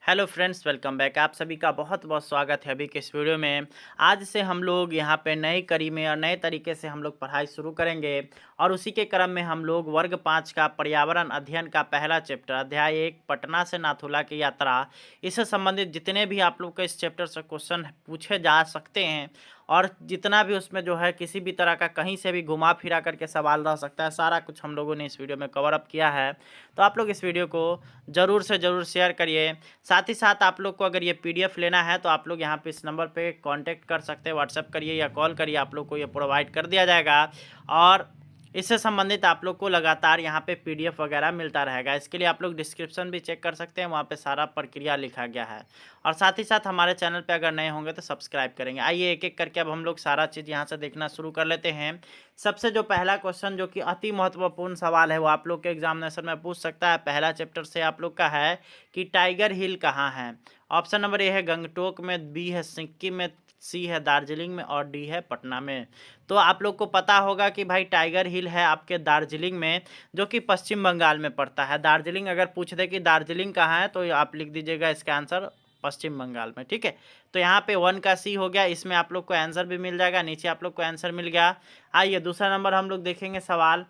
Hello friends, welcome back. आप सभी का बहुत बहुत स्वागत है अभी के इस वीडियो में। आज से हम लोग यहाँ पे नई कड़ी में और नए तरीके से हम लोग पढ़ाई शुरू करेंगे और उसी के क्रम में हम लोग वर्ग 5 का पर्यावरण अध्ययन का पहला चैप्टर अध्याय 1 पटना से नाथुला की यात्रा, इससे संबंधित जितने भी आप लोग को इस चैप्टर से क्वेश्चन पूछे जा सकते हैं और जितना भी उसमें जो है किसी भी तरह का कहीं से भी घुमा फिरा करके सवाल रह सकता है, सारा कुछ हम लोगों ने इस वीडियो में कवर अप किया है। तो आप लोग इस वीडियो को ज़रूर से ज़रूर शेयर करिए। साथ ही साथ आप लोग को अगर ये पीडीएफ लेना है तो आप लोग यहाँ पे इस नंबर पे कांटेक्ट कर सकते हैं, व्हाट्सएप करिए या कॉल करिए, आप लोग को ये प्रोवाइड कर दिया जाएगा और इससे संबंधित आप लोग को लगातार यहाँ पे पीडीएफ वगैरह मिलता रहेगा। इसके लिए आप लोग डिस्क्रिप्शन भी चेक कर सकते हैं, वहाँ पे सारा प्रक्रिया लिखा गया है। और साथ ही साथ हमारे चैनल पे अगर नए होंगे तो सब्सक्राइब करेंगे। आइए एक एक करके अब हम लोग सारा चीज़ यहाँ से देखना शुरू कर लेते हैं। सबसे जो पहला क्वेश्चन जो कि अति महत्वपूर्ण सवाल है वो आप लोग के एग्जामिनेशन में पूछ सकता है। पहला चैप्टर से आप लोग का है कि टाइगर हिल कहाँ है। ऑप्शन नंबर ए है गंगटोक में, बी है सिक्किम में, सी है दार्जिलिंग में और डी है पटना में। तो आप लोग को पता होगा कि भाई टाइगर हिल है आपके दार्जिलिंग में, जो कि पश्चिम बंगाल में पड़ता है। दार्जिलिंग अगर पूछ दे कि दार्जिलिंग कहाँ है तो आप लिख दीजिएगा इसका आंसर पश्चिम बंगाल में। ठीक है, तो यहाँ पे 1 का सी हो गया, इसमें आप लोग को आंसर भी मिल जाएगा, नीचे आप लोग को आंसर मिल गया। आइए दूसरा नंबर हम लोग देखेंगे सवाल।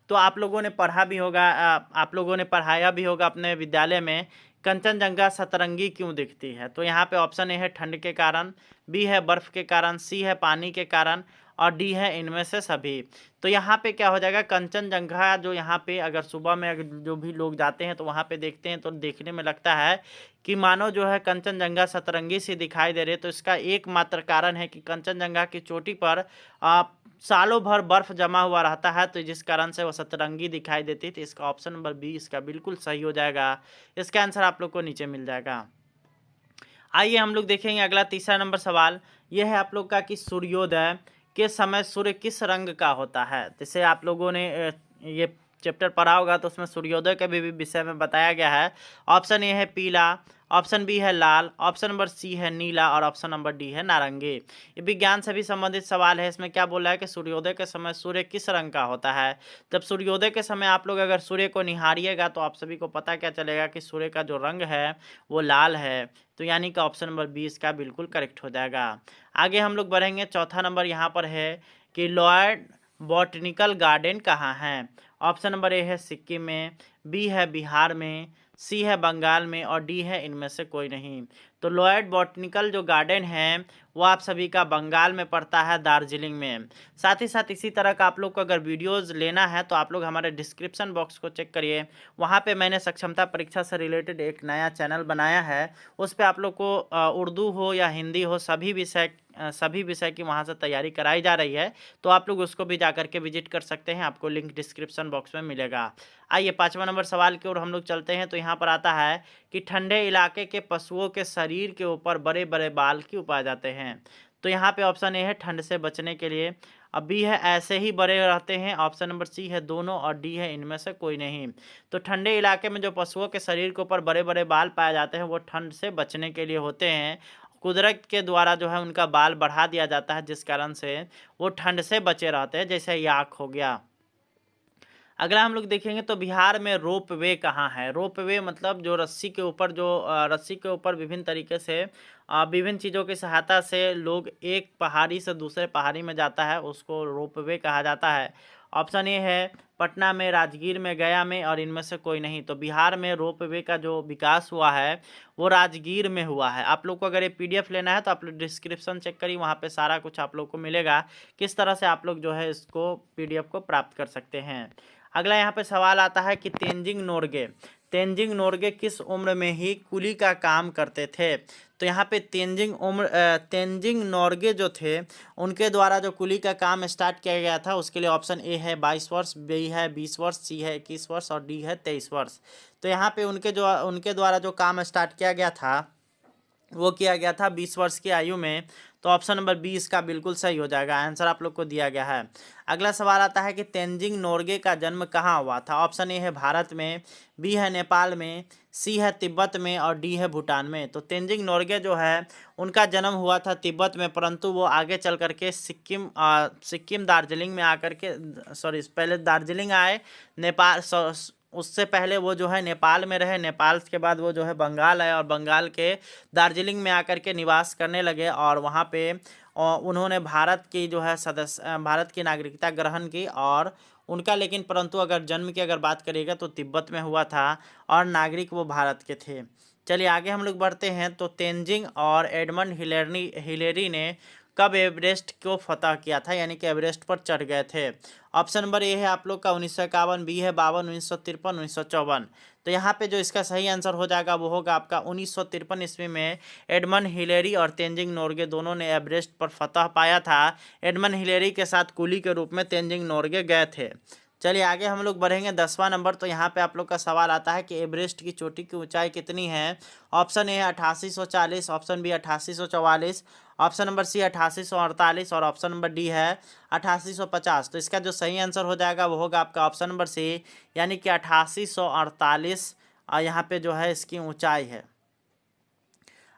तो आप लोगों ने पढ़ा भी होगा, आप लोगों ने पढ़ाया भी होगा अपने विद्यालय में, कंचनजंगा सतरंगी क्यों दिखती है। तो यहाँ पे ऑप्शन ए है ठंड के कारण, बी है बर्फ के कारण, सी है पानी के कारण और डी है इनमें से सभी। तो यहाँ पे क्या हो जाएगा, कंचनजंगा जो यहाँ पे अगर सुबह में अगर जो भी लोग जाते हैं तो वहाँ पे देखते हैं तो देखने में लगता है कि मानो जो है कंचनजंगा सतरंगी सी दिखाई दे रही है। तो इसका एकमात्र कारण है कि कंचनजंगा की चोटी पर सालों भर बर्फ जमा हुआ रहता है, तो जिस कारण से वो सतरंगी दिखाई देती है। तो इसका ऑप्शन नंबर बी इसका बिल्कुल सही हो जाएगा। इसका आंसर आप लोग को नीचे मिल जाएगा। आइए हम लोग देखेंगे अगला तीसरा नंबर सवाल। यह है आप लोग का कि सूर्योदय के समय सूर्य किस रंग का होता है। जैसे आप लोगों ने ये चैप्टर पढ़ा होगा तो उसमें सूर्योदय के भी विषय में बताया गया है। ऑप्शन ए है पीला, ऑप्शन बी है लाल, ऑप्शन नंबर सी है नीला और ऑप्शन नंबर डी है नारंगी। ये विज्ञान से भी संबंधित सवाल है। इसमें क्या बोला है कि सूर्योदय के समय सूर्य किस रंग का होता है। जब सूर्योदय के समय आप लोग अगर सूर्य को निहारिएगा तो आप सभी को पता क्या चलेगा कि सूर्य का जो रंग है वो लाल है। तो यानी कि ऑप्शन नंबर 20 का बिल्कुल करेक्ट हो जाएगा। आगे हम लोग बढ़ेंगे। चौथा नंबर यहाँ पर है कि लॉयड बॉटनिकल गार्डन कहाँ है। ऑप्शन नंबर ए है सिक्किम में, बी है बिहार में, सी है बंगाल में और डी है इनमें से कोई नहीं। तो लॉयड बॉटनिकल जो गार्डन है वो आप सभी का बंगाल में पड़ता है, दार्जिलिंग में। साथ ही साथ इसी तरह का आप लोग को अगर वीडियोज़ लेना है तो आप लोग हमारे डिस्क्रिप्शन बॉक्स को चेक करिए, वहाँ पे मैंने सक्षमता परीक्षा से रिलेटेड एक नया चैनल बनाया है। उस पर आप लोग को उर्दू हो या हिंदी हो सभी विषय की वहाँ से तैयारी कराई जा रही है। तो आप लोग उसको भी जा करके विजिट कर सकते हैं, आपको लिंक डिस्क्रिप्शन बॉक्स में मिलेगा। आइए 5वां नंबर सवाल की ओर हम लोग चलते हैं। तो यहाँ पर आता है कि ठंडे इलाके के पशुओं के शरीर के ऊपर बड़े बड़े बाल क्यों पाए जाते हैं। तो यहाँ पे ऑप्शन ए है ठंड से बचने के लिए, अब बी है ऐसे ही बड़े रहते हैं, ऑप्शन नंबर सी है दोनों और डी है इनमें से कोई नहीं। तो ठंडे इलाके में जो पशुओं के शरीर के ऊपर बड़े बड़े बाल पाए जाते हैं वो ठंड से बचने के लिए होते हैं। कुदरत के द्वारा जो है उनका बाल बढ़ा दिया जाता है, जिस कारण से वो ठंड से बचे रहते हैं, जैसे याक हो गया। अगला हम लोग देखेंगे तो बिहार में रोप वे कहाँ है। रोप वे मतलब जो रस्सी के ऊपर रस्सी के ऊपर विभिन्न तरीके से विभिन्न चीज़ों की सहायता से लोग एक पहाड़ी से दूसरे पहाड़ी में जाता है, उसको रोप वे कहा जाता है। ऑप्शन ए है पटना में, राजगीर में, गया में और इनमें से कोई नहीं। तो बिहार में रोप वे का जो विकास हुआ है वो राजगीर में हुआ है। आप लोग को अगर ये पीडीएफ लेना है तो आप लोग डिस्क्रिप्शन चेक करिए, वहाँ पे सारा कुछ आप लोग को मिलेगा, किस तरह से आप लोग जो है इसको पीडीएफ को प्राप्त कर सकते हैं। अगला यहाँ पे सवाल आता है कि तेंजिंग नोरगे किस उम्र में ही कुली का काम करते थे। तो यहाँ पे तेंजिंग नोरगे जो थे उनके द्वारा जो कुली का काम स्टार्ट किया गया था, उसके लिए ऑप्शन ए है 22 वर्ष, बी है 20 वर्ष, सी है 21 वर्ष और डी है 23 वर्ष। तो यहाँ पे उनके द्वारा जो काम स्टार्ट किया गया था वो किया गया था 20 वर्ष की आयु में। तो ऑप्शन नंबर 20 का बिल्कुल सही हो जाएगा, आंसर आप लोग को दिया गया है। अगला सवाल आता है कि तेंजिंग नोरगे का जन्म कहाँ हुआ था। ऑप्शन ए है भारत में, बी है नेपाल में, सी है तिब्बत में और डी है भूटान में। तो तेंजिंग नोरगे जो है उनका जन्म हुआ था तिब्बत में, परंतु वो आगे चल करके सिक्किम दार्जिलिंग में आकर के पहले दार्जिलिंग आए, नेपाल उससे पहले वो जो है नेपाल में रहे, नेपाल के बाद वो जो है बंगाल आए और बंगाल के दार्जिलिंग में आकर के निवास करने लगे और वहाँ पे उन्होंने भारत की जो है भारत की नागरिकता ग्रहण की और उनका लेकिन परंतु अगर जन्म की अगर बात करिएगा तो तिब्बत में हुआ था और नागरिक वो भारत के थे। चलिए आगे हम लोग बढ़ते हैं। तो तेंजिंग और एडमंड हिलेरी ने कब एवरेस्ट को फतह किया था, यानी कि एवरेस्ट पर चढ़ गए थे? ऑप्शन नंबर ए है आप लोग का 1951, बी है 52, 1953, 1954। तो यहाँ पे जो इसका सही आंसर हो जाएगा वो होगा आपका 1953 ईस्वी में एडमंड हिलेरी और तेंजिंग नोर्गे दोनों ने एवरेस्ट पर फतह पाया था। एडमंड हिलेरी के साथ कुली के रूप में तेंजिंग नोर्गे गए थे। चलिए आगे हम लोग बढ़ेंगे 10वां नंबर। तो यहाँ पे आप लोग का सवाल आता है कि एवरेस्ट की चोटी की ऊंचाई कितनी है? ऑप्शन ए है 8840, option B 8844, option number C 8848 और ऑप्शन नंबर डी है 8850। तो इसका जो सही आंसर हो जाएगा वो होगा आपका ऑप्शन नंबर सी, यानी कि 8848 यहाँ पे जो है इसकी ऊंचाई है।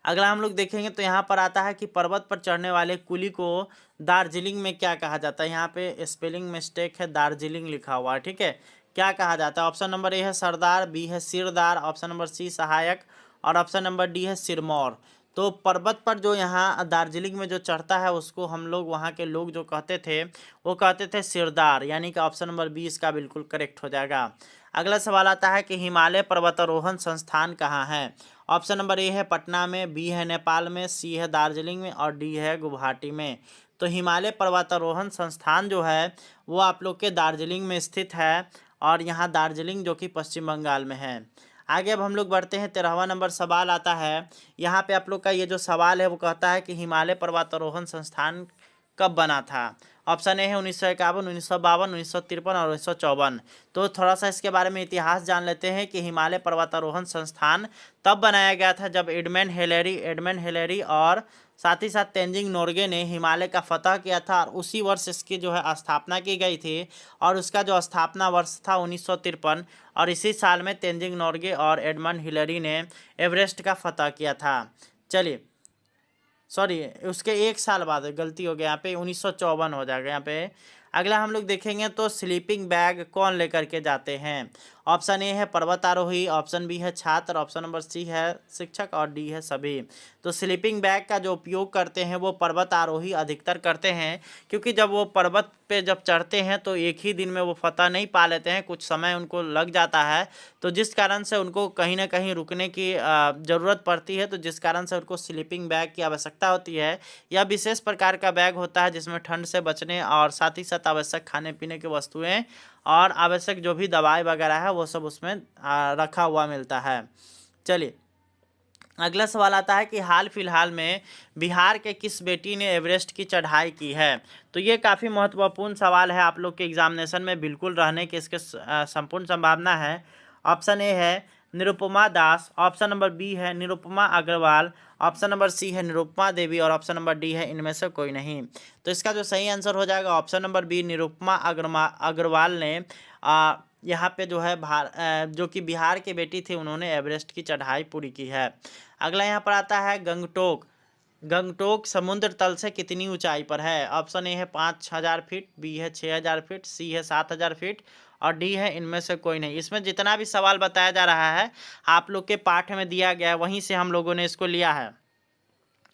अगला हम लोग देखेंगे तो यहाँ पर आता है कि पर्वत पर चढ़ने वाले कुली को दार्जिलिंग में क्या कहा जाता है? यहाँ पे स्पेलिंग मिस्टेक है, दार्जिलिंग लिखा हुआ है, ठीक है। क्या कहा जाता है? ऑप्शन नंबर ए है सरदार, बी है सिरदार, ऑप्शन नंबर सी सहायक और ऑप्शन नंबर डी है सिरमौर। तो पर्वत पर जो यहाँ दार्जिलिंग में जो चढ़ता है उसको हम लोग वहाँ के लोग जो कहते थे वो कहते थे सिरदार, यानी कि ऑप्शन नंबर बी इसका बिल्कुल करेक्ट हो जाएगा। अगला सवाल आता है कि हिमालय पर्वतारोहण संस्थान कहाँ है? ऑप्शन नंबर ए है पटना में, बी है नेपाल में, सी है दार्जिलिंग में और डी है गुवाहाटी में। तो हिमालय पर्वतारोहण संस्थान जो है वो आप लोग के दार्जिलिंग में स्थित है और यहाँ दार्जिलिंग जो कि पश्चिम बंगाल में है। आगे अब हम लोग बढ़ते हैं। 13वां नंबर सवाल आता है। यहाँ पे आप लोग का ये जो सवाल है वो कहता है कि हिमालय पर्वतारोहण संस्थान कब बना था? ऑप्शन ए है 1951, 1952, 1953 और 1954। तो थोड़ा सा इसके बारे में इतिहास जान लेते हैं कि हिमालय पर्वतारोहण संस्थान तब बनाया गया था जब एडमंड हिलेरी और साथ ही साथ तेंजिंग नोर्गे ने हिमालय का फतह किया था और उसी वर्ष इसकी जो है स्थापना की गई थी और उसका जो स्थापना वर्ष था 1953 और इसी साल में तेंजिंग नोर्गे और एडमंड हिलेरी ने एवरेस्ट का फतह किया था। चलिए सॉरी उसके एक साल बाद गलती हो गया, यहाँ पे 1954 हो जाएगा यहाँ पे। अगला हम लोग देखेंगे तो स्लीपिंग बैग कौन लेकर के जाते हैं? ऑप्शन ए है पर्वतारोही, ऑप्शन बी है छात्र, ऑप्शन नंबर सी है शिक्षक और डी है सभी। तो स्लीपिंग बैग का जो उपयोग करते हैं वो पर्वतारोही अधिकतर करते हैं, क्योंकि जब वो पर्वत पे जब चढ़ते हैं तो एक ही दिन में वो फतह नहीं पा लेते हैं, कुछ समय उनको लग जाता है। तो जिस कारण से उनको कहीं ना कहीं रुकने की ज़रूरत पड़ती है, तो जिस कारण से उनको स्लीपिंग बैग की आवश्यकता होती है। यह विशेष प्रकार का बैग होता है जिसमें ठंड से बचने और साथ ही साथ आवश्यक खाने पीने की वस्तुएं और आवश्यक जो भी दवाई वगैरह है वो सब उसमें रखा हुआ मिलता है। चलिए अगला सवाल आता है कि हाल फिलहाल में बिहार के किस बेटी ने एवरेस्ट की चढ़ाई की है? तो ये काफ़ी महत्वपूर्ण सवाल है, आप लोग के एग्जामिनेशन में बिल्कुल रहने की इसके संपूर्ण संभावना है। ऑप्शन ए है Nirupama Das, option number B है Nirupama Agarwal, option number C है निरुपमा देवी और ऑप्शन नंबर डी है इनमें से कोई नहीं। तो इसका जो सही आंसर हो जाएगा option number B Nirupama Agarwal ने यहाँ पे जो है जो कि बिहार की बेटी थी उन्होंने एवरेस्ट की चढ़ाई पूरी की है। अगला यहाँ पर आता है गंगटोक समुद्र तल से कितनी ऊंचाई पर है? ऑप्शन ए है 5000 फीट, बी है 6000 फीट, सी है 7000 फीट और डी है इनमें से कोई नहीं। इसमें जितना भी सवाल बताया जा रहा है आप लोग के पाठ में दिया गया है, वहीं से हम लोगों ने इसको लिया है।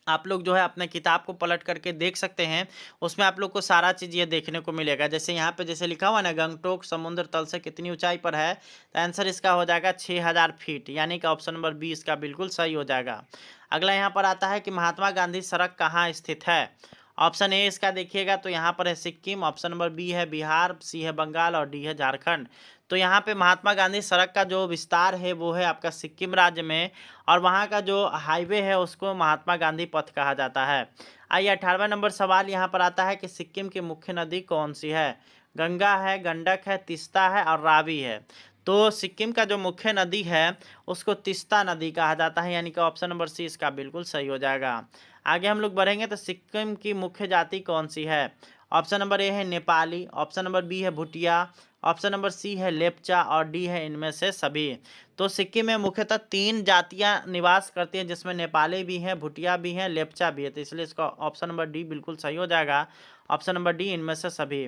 आप लोग जो है अपने किताब को पलट करके देख सकते हैं, उसमें आप लोग को सारा चीज़ ये देखने को मिलेगा। जैसे यहाँ पे जैसे लिखा हुआ ना गंगटोक समुद्र तल से कितनी ऊंचाई पर है, तो आंसर इसका हो जाएगा 6000 फीट, यानी कि ऑप्शन नंबर बी इसका बिल्कुल सही हो जाएगा। अगला यहाँ पर आता है कि महात्मा गांधी सड़क कहाँ स्थित है? ऑप्शन ए इसका देखिएगा तो यहाँ पर है सिक्किम, ऑप्शन नंबर बी है बिहार, सी है बंगाल और डी है झारखंड। तो यहाँ पे महात्मा गांधी सड़क का जो विस्तार है वो है आपका सिक्किम राज्य में और वहाँ का जो हाईवे है उसको महात्मा गांधी पथ कहा जाता है। आइए 18वां नंबर सवाल यहाँ पर आता है कि सिक्किम की मुख्य नदी कौन सी है? गंगा है, गंडक है, तीस्ता है और रावी है। तो सिक्किम का जो मुख्य नदी है उसको तीस्ता नदी कहा जाता है, यानी कि ऑप्शन नंबर सी इसका बिल्कुल सही हो जाएगा। आगे हम लोग बढ़ेंगे तो सिक्किम की मुख्य जाति कौन सी है? ऑप्शन नंबर ए है नेपाली, ऑप्शन नंबर बी है भूटिया, ऑप्शन नंबर सी है लेपचा और डी है इनमें से सभी। तो सिक्किम में मुख्यतः 3 जातियां निवास करती हैं, जिसमें नेपाली भी हैं, भूटिया भी हैं, लेपचा भी है। तो इसलिए इसका ऑप्शन नंबर डी बिल्कुल सही हो जाएगा। ऑप्शन नंबर डी इनमें से सभी।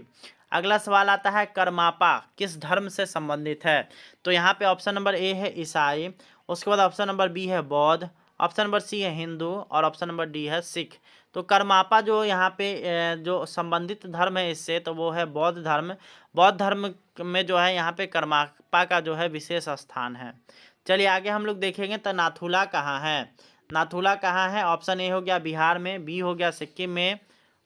अगला सवाल आता है करमापा किस धर्म से संबंधित है। तो यहाँ पे ऑप्शन नंबर ए है ईसाई, उसके बाद ऑप्शन नंबर बी है बौद्ध, ऑप्शन नंबर सी है हिंदू और ऑप्शन नंबर डी है सिख। तो करमापा जो यहाँ पे जो संबंधित धर्म है इससे, तो वो है बौद्ध धर्म। बौद्ध धर्म में जो है यहाँ पे करमापा का जो है विशेष स्थान है। चलिए आगे हम लोग देखेंगे तो नाथुला कहाँ है। नाथुला कहाँ है, ऑप्शन ए हो गया बिहार में, बी हो गया सिक्किम में,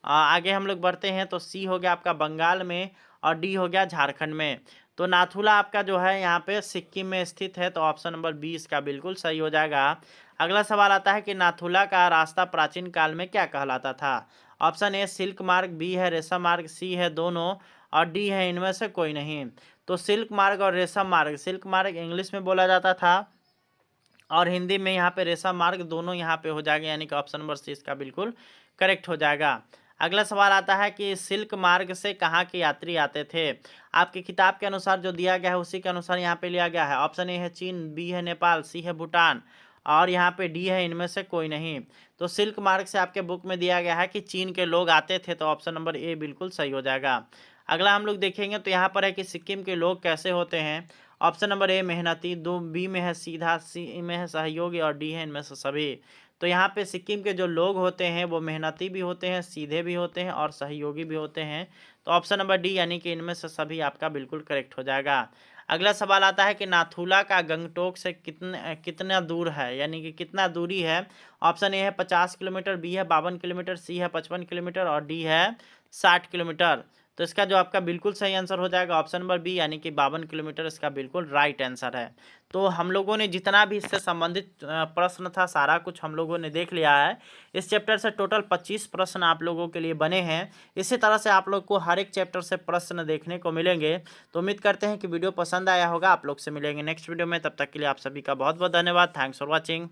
आगे हम लोग बढ़ते हैं तो सी हो गया आपका बंगाल में और डी हो गया झारखंड में। तो नाथुला आपका जो है यहाँ पे सिक्किम में स्थित है। तो ऑप्शन नंबर 20 का बिल्कुल सही हो जाएगा। अगला सवाल आता है कि नाथुला का रास्ता प्राचीन काल में क्या कहलाता था। ऑप्शन ए सिल्क मार्ग, बी है रेशम मार्ग, सी है दोनों और डी है इनमें से कोई नहीं। तो सिल्क मार्ग और रेशम मार्ग, सिल्क मार्ग इंग्लिश में बोला जाता था और हिंदी में यहाँ पे रेशम मार्ग, दोनों यहाँ पे हो जाएगा, यानी कि ऑप्शन नंबर सी इसका बिल्कुल करेक्ट हो जाएगा। अगला सवाल आता है कि सिल्क मार्ग से कहाँ के यात्री आते थे। आपकी किताब के अनुसार जो दिया गया है उसी के अनुसार यहाँ पे लिया गया है। ऑप्शन ए है चीन, बी है नेपाल, सी है भूटान और यहाँ पे डी है इनमें से कोई नहीं। तो सिल्क मार्ग से आपके बुक में दिया गया है कि चीन के लोग आते थे। तो ऑप्शन नंबर ए बिल्कुल सही हो जाएगा। अगला हम लोग देखेंगे तो यहाँ पर है कि सिक्किम के लोग कैसे होते हैं। ऑप्शन नंबर ए मेहनती, दो बी में है सीधा, सी में है सहयोगी और डी है इनमें से सभी। तो यहाँ पे सिक्किम के जो लोग होते हैं वो मेहनती भी होते हैं, सीधे भी होते हैं और सहयोगी भी होते हैं। तो ऑप्शन नंबर डी यानी कि इनमें से सभी आपका बिल्कुल करेक्ट हो जाएगा। अगला सवाल आता है कि नाथुला का गंगटोक से कितना दूर है, यानी कि कितना दूरी है। ऑप्शन ए है 50 किलोमीटर, बी है 52 किलोमीटर, सी है 55 किलोमीटर और डी है 60 किलोमीटर। तो इसका जो आपका बिल्कुल सही आंसर हो जाएगा ऑप्शन नंबर बी यानी कि 52 किलोमीटर इसका बिल्कुल राइट आंसर है। तो हम लोगों ने जितना भी इससे संबंधित प्रश्न था सारा कुछ हम लोगों ने देख लिया है। इस चैप्टर से टोटल 25 प्रश्न आप लोगों के लिए बने हैं। इसी तरह से आप लोग को हर एक चैप्टर से प्रश्न देखने को मिलेंगे। तो उम्मीद करते हैं कि वीडियो पसंद आया होगा। आप लोग से मिलेंगे नेक्स्ट वीडियो में, तब तक के लिए आप सभी का बहुत बहुत धन्यवाद। Thanks for watching.